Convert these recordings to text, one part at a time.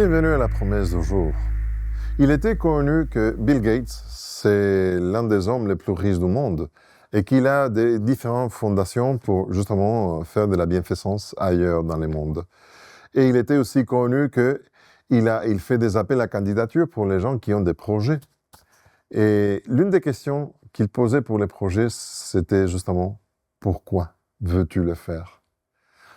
Bienvenue à la promesse du jour. Il était connu que Bill Gates, c'est l'un des hommes les plus riches du monde et qu'il a des différentes fondations pour justement faire de la bienfaisance ailleurs dans le monde. Et il était aussi connu qu'il fait des appels à candidature pour les gens qui ont des projets. Et l'une des questions qu'il posait pour les projets, c'était justement « Pourquoi veux-tu le faire ?»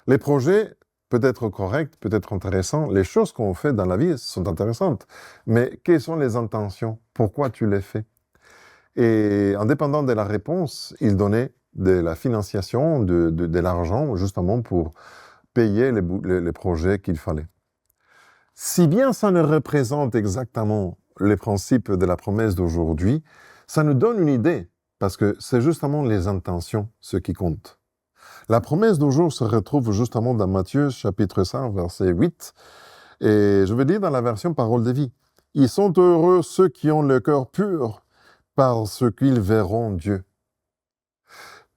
Les projets peut être corrects, peut être intéressants. Les choses qu'on fait dans la vie sont intéressantes. Mais quelles sont les intentions? Pourquoi tu les fais? Et indépendant de la réponse, il donnait de la financiation, de l'argent, justement pour payer les projets qu'il fallait. Si bien ça ne représente exactement les principes de la promesse d'aujourd'hui, ça nous donne une idée, parce que c'est justement les intentions ce qui compte. La promesse d'aujourd'hui se retrouve justement dans Matthieu, chapitre 5, verset 8, et je vais lire dans la version Parole de vie. « Ils sont heureux ceux qui ont le cœur pur, parce qu'ils verront Dieu. »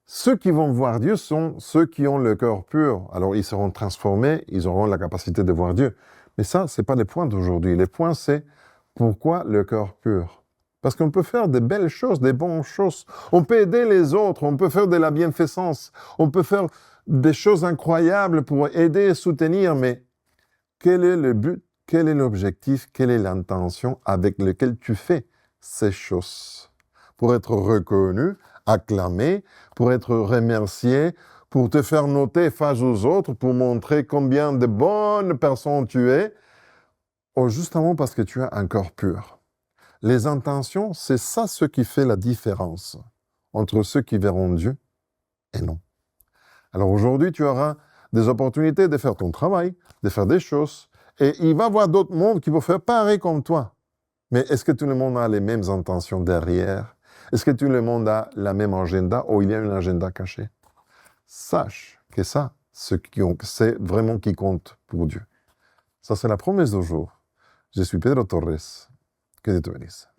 Ceux qui vont voir Dieu sont ceux qui ont le cœur pur. Alors, ils seront transformés, ils auront la capacité de voir Dieu. Mais ça, ce n'est pas le point d'aujourd'hui. Le point, c'est pourquoi le cœur pur? Parce qu'on peut faire de belles choses, des bonnes choses. On peut aider les autres, on peut faire de la bienfaisance, on peut faire des choses incroyables pour aider et soutenir, mais quel est le but, quel est l'objectif, quelle est l'intention avec laquelle tu fais ces choses? Pour être reconnu, acclamé, pour être remercié, pour te faire noter face aux autres, pour montrer combien de bonnes personnes tu es, ou justement parce que tu as un cœur pur. Les intentions, c'est ça ce qui fait la différence entre ceux qui verront Dieu et non. Alors aujourd'hui, tu auras des opportunités de faire ton travail, de faire des choses, et il va y avoir d'autres mondes qui vont faire pareil comme toi. Mais est-ce que tout le monde a les mêmes intentions derrière? Est-ce que tout le monde a la même agenda ou il y a un agenda caché? Sache que ça, c'est vraiment qui compte pour Dieu. Ça, c'est la promesse du jour. Je suis Pedro Torres. Que Dieu te bénisse.